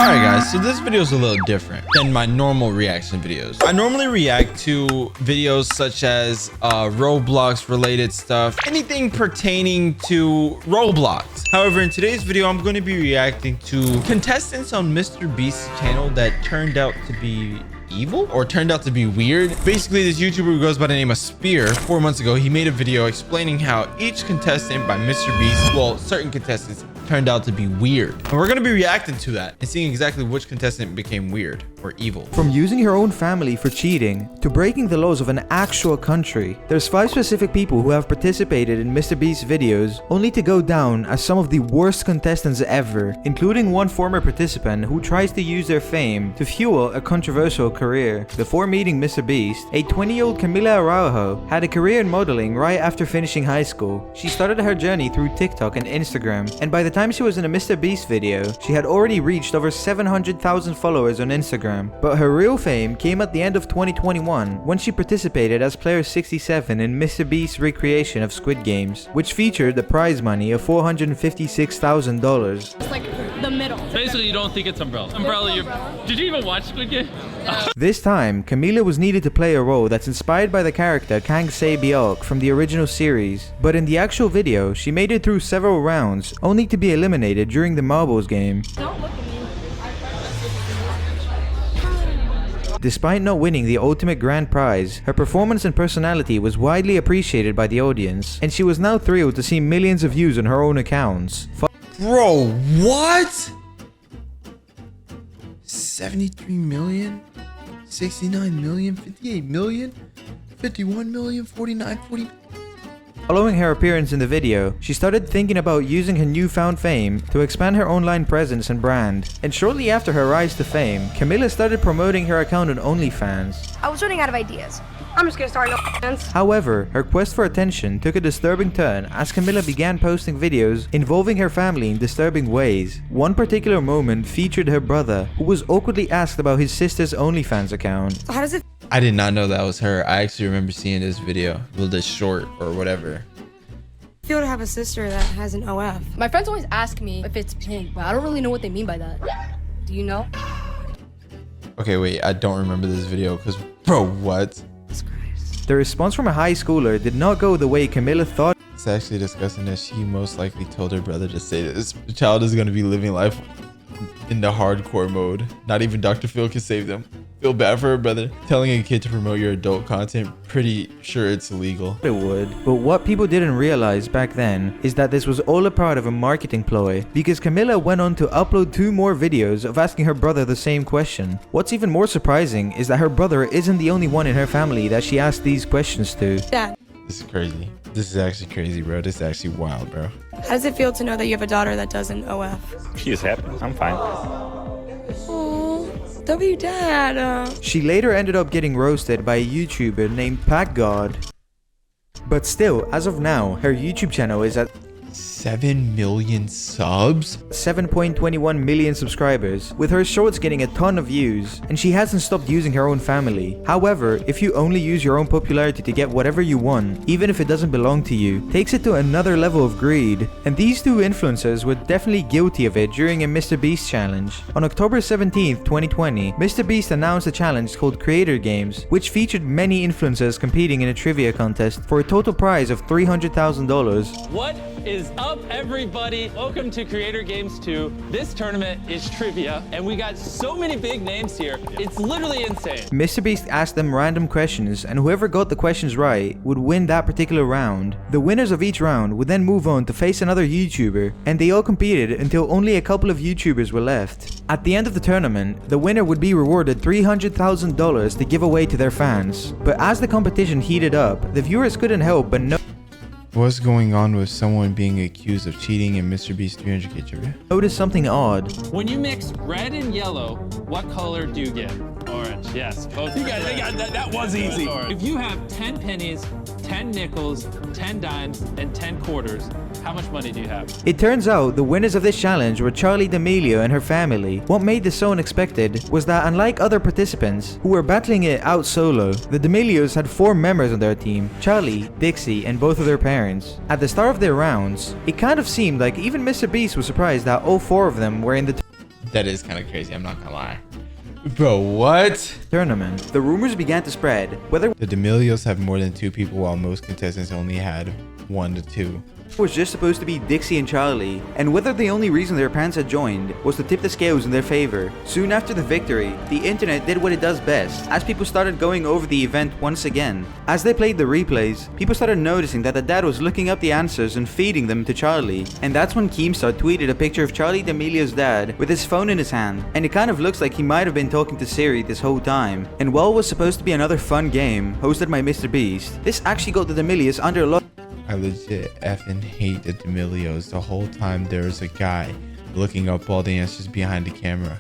Alright guys, so this video is a little different than my normal reaction videos. I normally react to videos such as Roblox related stuff, anything pertaining to Roblox. However, in today's video, I'm going to be reacting to contestants on MrBeast's channel that turned out to be evil or turned out to be weird. Basically, this YouTuber who goes by the name of Spear, 4 months ago, he made a video explaining how each contestant by MrBeast, well, certain contestants, turned out to be weird. And we're going to be reacting to that and seeing exactly which contestant became weird or evil. From using her own family for cheating to breaking the laws of an actual country, there's 5 specific people who have participated in MrBeast's videos only to go down as some of the worst contestants ever, including one former participant who tries to use their fame to fuel a controversial career. Before meeting MrBeast, a 20-year-old Camila Aro had a career in modeling right after finishing high school. She started her journey through TikTok and Instagram, and by the time she was in a MrBeast video, she had already reached over 700,000 followers on Instagram. But her real fame came at the end of 2021 when she participated as player 67 in MrBeast's recreation of Squid Games, which featured the prize money of $456,000. It's like the middle. Basically, you don't think it's Umbrella. Umbrella, did you even watch Squid Game? This time, Camila was needed to play a role that's inspired by the character Kang Se-byuk from the original series, but in the actual video, she made it through several rounds, only to be eliminated during the marbles game. Don't look at me. Despite not winning the ultimate grand prize, her performance and personality was widely appreciated by the audience, and she was now thrilled to see millions of views on her own accounts. Bro, what? 73 million, 69 million, 58 million, 51 million, 49, 40. Following her appearance in the video, she started thinking about using her newfound fame to expand her online presence and brand. And shortly after her rise to fame, Camila started promoting her account on OnlyFans. I was running out of ideas. I'm just gonna start an OnlyFans. However, her quest for attention took a disturbing turn as Camila began posting videos involving her family in disturbing ways. One particular moment featured her brother, who was awkwardly asked about his sister's OnlyFans account. So how does it I did not know that was her. I actually remember seeing this video, well, this short or whatever. feel to have a sister that has an OF? My friends always ask me if it's pink, but I don't really know what they mean by that. Do you know? Okay, wait, I don't remember this video because, bro, what? The response from a high schooler did not go the way Camila thought. It's actually discussing that she most likely told her brother to say this. The child is going to be living life in the hardcore mode. Not even Dr. Phil can save them. Feel bad for her brother. Telling a kid to promote your adult content, pretty sure it's illegal. It would. But what people didn't realize back then is that this was all a part of a marketing ploy, because Camila went on to upload 2 more videos of asking her brother the same question. What's even more surprising is that her brother isn't the only one in her family that she asked these questions to. Dad, This is crazy. This is actually crazy, bro. This is actually wild, bro. how does it feel to know that you have a daughter that does an OF? She is happy. I'm fine. Oh, W Dad. She later ended up getting roasted by a YouTuber named PackGod. But still, as of now, her YouTube channel is at 7 million subs? 7.21 million subscribers, with her shorts getting a ton of views, and she hasn't stopped using her own family. However, if you only use your own popularity to get whatever you want, even if it doesn't belong to you, takes it to another level of greed. And these 2 influencers were definitely guilty of it during a MrBeast challenge. On October 17th, 2020, MrBeast announced a challenge called Creator Games, which featured many influencers competing in a trivia contest for a total prize of $300,000. What is up, everybody? Welcome to Creator Games 2. This tournament is trivia, and we got so many big names here. It's literally insane. MrBeast asked them random questions, and whoever got the questions right would win that particular round. The winners of each round would then move on to face another YouTuber, and they all competed until only a couple of YouTubers were left. At the end of the tournament, the winner would be rewarded $300,000 to give away to their fans. But as the competition heated up, the viewers couldn't help but What's going on with someone being accused of cheating in MrBeast 300k trivia? notice something odd. When you mix red and yellow, what color do you get? Orange, yes. Both you got that was easy. If you have 10 pennies, 10 nickels, 10 dimes, and 10 quarters, how much money do you have? It turns out the winners of this challenge were Charli D'Amelio and her family. What made this so unexpected was that unlike other participants who were battling it out solo, the D'Amelios had 4 members on their team: Charli, Dixie, and both of their parents. At the start of their rounds, it kind of seemed like even MrBeast was surprised that all 4 of them were in the That is kind of crazy. I'm not gonna lie. Bro, what? Tournament. The rumors began to spread whether The D'Amelios have more than 2 people while most contestants only had 1 to 2. it was just supposed to be Dixie and Charlie, and whether the only reason their parents had joined was to tip the scales in their favor. Soon after the victory, the internet did what it does best, as people started going over the event once again. As they played the replays, people started noticing that the dad was looking up the answers and feeding them to Charlie. And that's when Keemstar tweeted a picture of Charlie D'Amelio's dad with his phone in his hand, and it kind of looks like he might have been talking to Siri this whole time. And while it was supposed to be another fun game hosted by MrBeast, this actually got the D'Amelios under a lot. I legit effing hate the D'Amelios. The whole time there's a guy looking up all the answers behind the camera.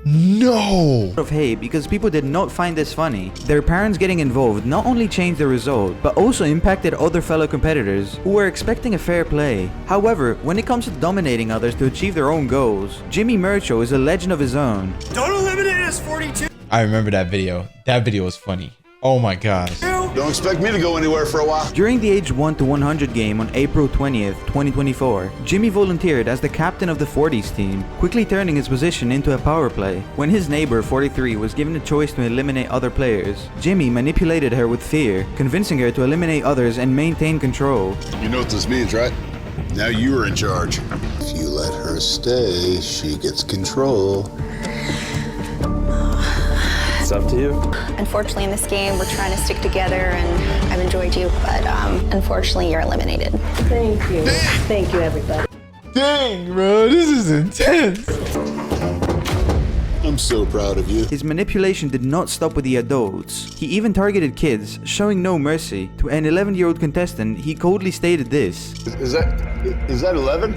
No! Of hate because people did not find this funny. Their parents getting involved not only changed the result, but also impacted other fellow competitors who were expecting a fair play. However, when it comes to dominating others to achieve their own goals, Jimmy Mercho is a legend of his own. Don't eliminate us, 42. I remember that video. That video was funny. Oh my gosh. Don't expect me to go anywhere for a while. During the age 1 to 100 game on April 20th, 2024, Jimmy volunteered as the captain of the 40s team, quickly turning his position into a power play. When his neighbor 43 was given a choice to eliminate other players, Jimmy manipulated her with fear, convincing her to eliminate others and maintain control. You know what this means, right? Now you are in charge. If you let her stay, she gets control. It's up to you. Unfortunately, in this game, we're trying to stick together, and I've enjoyed you, but unfortunately, you're eliminated. Thank you. Thank you, everybody. Dang, bro, this is intense. I'm so proud of you. His manipulation did not stop with the adults. He even targeted kids, showing no mercy. To an 11-year-old contestant, he coldly stated this. Is that 11?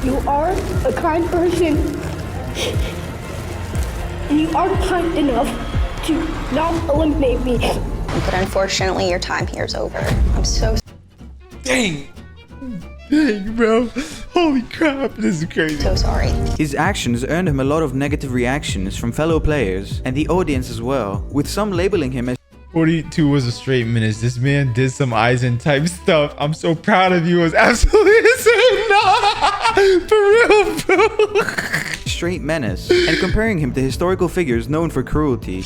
You are a kind person. And you are kind enough to not eliminate me. But unfortunately, your time here is over. I'm so Dang. Dang, bro. Holy crap, this is crazy. sorry. His actions earned him a lot of negative reactions from fellow players and the audience as well, with some labeling him as 42 was a straight menace. This man did some Eisen type stuff. I'm so proud of you. It was absolutely insane. Nah, for real, bro. straight menace, and comparing him to historical figures known for cruelty.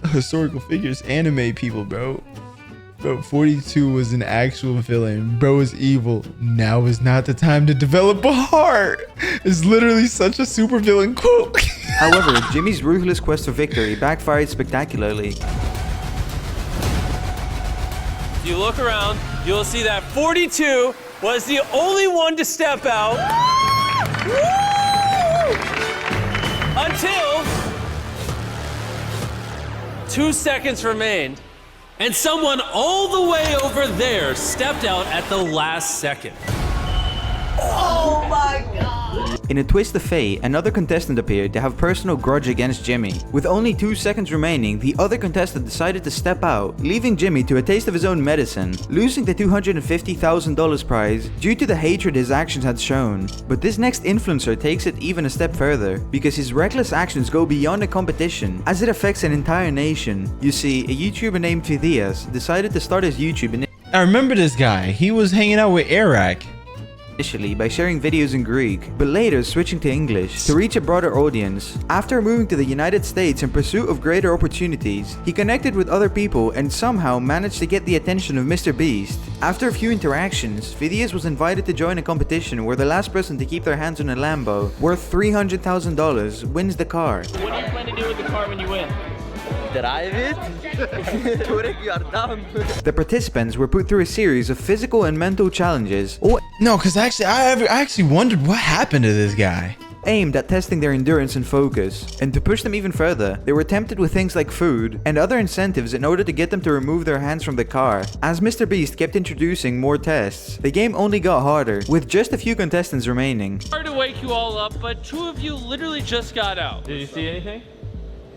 Historical figures animate people, bro. Bro, 42 was an actual villain. Bro is evil. Now is not the time to develop a heart. It's literally such a super villain quote. However, Jimmy's ruthless quest for victory backfired spectacularly. If you look around, you'll see that 42 was the only one to step out until 2 seconds remained, and someone all the way over there stepped out at the last second. Oh my god. In a twist of fate, another contestant appeared to have personal grudge against Jimmy. With only 2 seconds remaining, the other contestant decided to step out, leaving Jimmy to a taste of his own medicine, losing the $250,000 prize due to the hatred his actions had shown. But this next influencer takes it even a step further, because his reckless actions go beyond a competition, as it affects an entire nation. You see, a YouTuber named Fidias decided to start his YouTube I remember this guy. He was hanging out with Eric initially by sharing videos in Greek, but later switching to English to reach a broader audience. After moving to the United States in pursuit of greater opportunities, he connected with other people and somehow managed to get the attention of MrBeast. After a few interactions, Fidias was invited to join a competition where the last person to keep their hands on a Lambo, worth $300,000, wins the car. What do you plan to do with the car when you win? Drive it. Turek, you are dumb. The participants were put through a series of physical and mental challenges, all No, because actually, I actually wondered what happened to this guy. aimed at testing their endurance and focus. And to push them even further, they were tempted with things like food and other incentives in order to get them to remove their hands from the car. As MrBeast kept introducing more tests, the game only got harder, with just a few contestants remaining. Sorry to wake you all up, but 2 of you literally just got out. Did you see anything?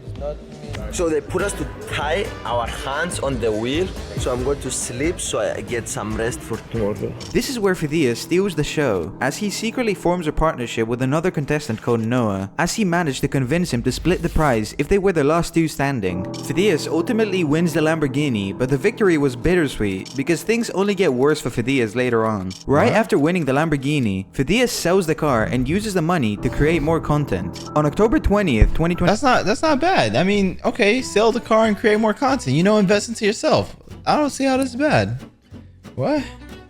It's not me. So they put us to tie our hands on the wheel. So I'm going to sleep so I get some rest for tomorrow. This is where Phidias steals the show, as he secretly forms a partnership with another contestant called Noah, as he managed to convince him to split the prize if they were the last two standing. Phidias ultimately wins the Lamborghini, but the victory was bittersweet because things only get worse for Phidias later on. Right after winning the Lamborghini, Phidias sells the car and uses the money to create more content. On October 20th, 2020, That's not bad. I mean, okay, sell the car and create more content. You know, invest into yourself. I don't see how this is bad. What?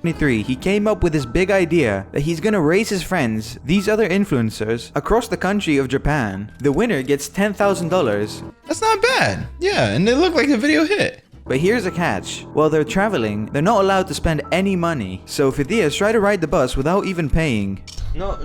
he came up with this big idea that he's gonna raise his friends, these other influencers, across the country of Japan. The winner gets $10,000. That's not bad. Yeah, and it looked like a video hit. But here's a catch. While they're traveling, they're not allowed to spend any money. So Phidias tried to ride the bus without even paying. No. I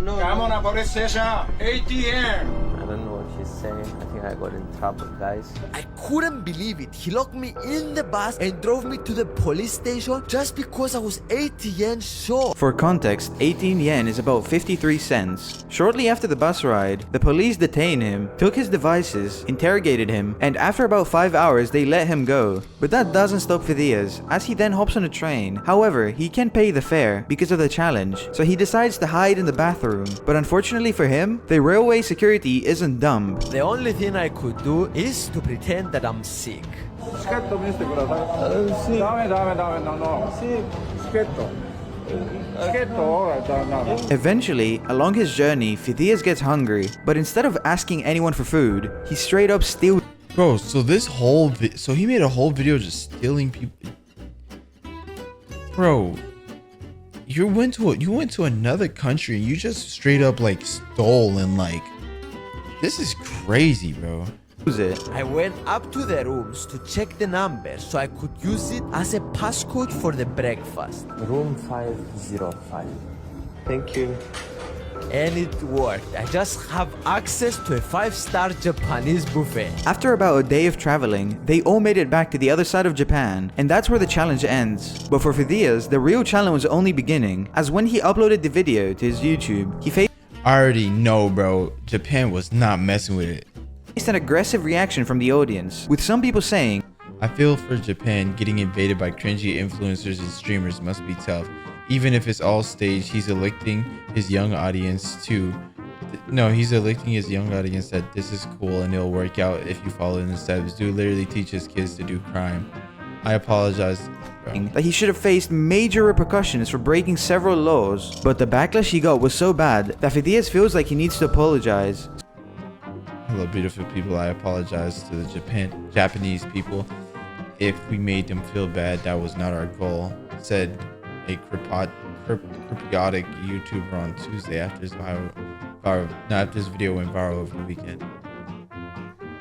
don't know what she's saying. I think I got in trouble, guys. I couldn't believe it. He locked me in the bus and drove me to the police station just because I was 80 yen short. For context, 18 yen is about 53 cents. Shortly after the bus ride, the police detained him, took his devices, interrogated him, and after about 5 hours, they let him go. But that doesn't stop Phidias, as he then hops on a train. However, he can't pay the fare because of the challenge, so he decides to hide in the bathroom. But unfortunately for him, the railway security isn't dumb. The only thing I could do is to pretend that I'm sick. Eventually, along his journey, Phidias gets hungry, but instead of asking anyone for food, he straight up steals. Bro, so this whole so he made a whole video just stealing people. Bro, you went to another country and you just straight up like stole and like, this is crazy, bro. I went up to the rooms to check the numbers so I could use it as a passcode for the breakfast. Room 505. Thank you. And it worked. I just have access to a 5-star Japanese buffet. After about a day of traveling, they all made it back to the other side of Japan, and that's where the challenge ends. But for Phidias, the real challenge was only beginning, as when he uploaded the video to his YouTube, he faced I already know, bro. Japan was not messing with it. an aggressive reaction from the audience, with some people saying, I feel for Japan, getting invaded by cringy influencers and streamers must be tough. Even if it's all staged, he's electing his young audience that this is cool and it'll work out if you follow in the steps. Dude literally teaches kids to do crime. I apologize, bro. That he should have faced major repercussions for breaking several laws, but the backlash he got was so bad that Phidias feels like he needs to apologize. Hello, beautiful people. I apologize to the Japanese people if we made them feel bad. That was not our goal, said a cryptic YouTuber on Tuesday after this video went viral over the weekend.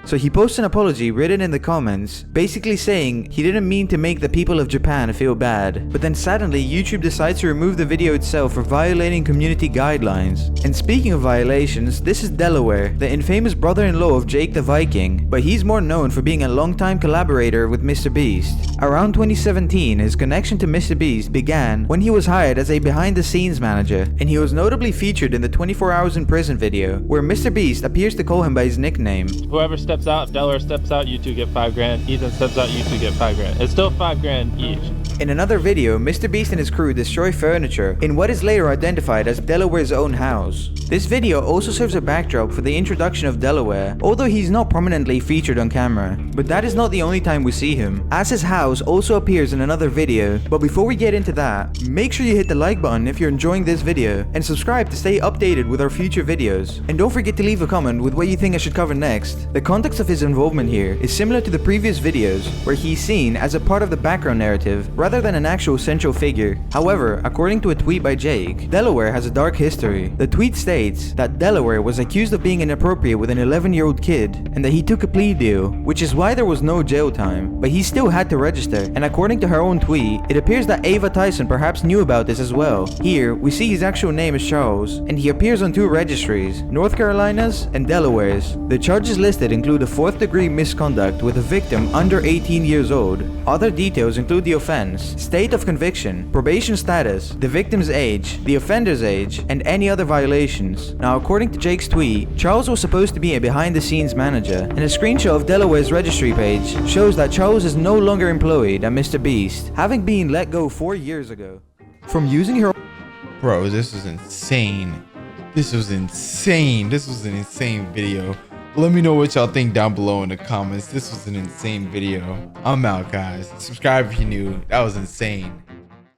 So he posts an apology written in the comments, basically saying he didn't mean to make the people of Japan feel bad. But then suddenly YouTube decides to remove the video itself for violating community guidelines. And speaking of violations, this is Delaware, the infamous brother-in-law of Jake the Viking, but he's more known for being a longtime collaborator with MrBeast. Around 2017, his connection to MrBeast began when he was hired as a behind-the-scenes manager, and he was notably featured in the 24 Hours in Prison video, where MrBeast appears to call him by his nickname. Whoever steps out, if Delaware steps out, you two get 5 grand. Ethan steps out, you two get 5 grand. It's still 5 grand each. In another video, MrBeast and his crew destroy furniture in what is later identified as Delaware's own house. This video also serves a backdrop for the introduction of Delaware, although he's not prominently featured on camera. But that is not the only time we see him, as his house also appears in another video. But before we get into that, make sure you hit the like button if you're enjoying this video, and subscribe to stay updated with our future videos. And don't forget to leave a comment with what you think I should cover next. The context of his involvement here is similar to the previous videos, where he's seen as a part of the background narrative rather than an actual central figure. However, according to a tweet by Jake, Delaware has a dark history. The tweet states that Delaware was accused of being inappropriate with an 11-year-old kid, and that he took a plea deal, which is why there was no jail time, but he still had to register. And according to her own tweet, it appears that Ava Tyson perhaps knew about this as well. Here, we see his actual name is Charles, and he appears on 2 registries, North Carolina's and Delaware's. The charges listed include a 4th-degree misconduct with a victim under 18 years old. Other details include the offense, offense, state of conviction, probation status, the victim's age, the offender's age, and any other violations. Now, according to Jake's tweet, Charles was supposed to be a behind-the-scenes manager, and a screenshot of Delaware's registry page shows that Charles is no longer employed at MrBeast, having been let go 4 years ago. From using her... Bro, this was insane. This was insane. This was an insane video. Let me know what y'all think down below in the comments. This was an insane video. I'm out, guys. Subscribe if you're new. That was insane.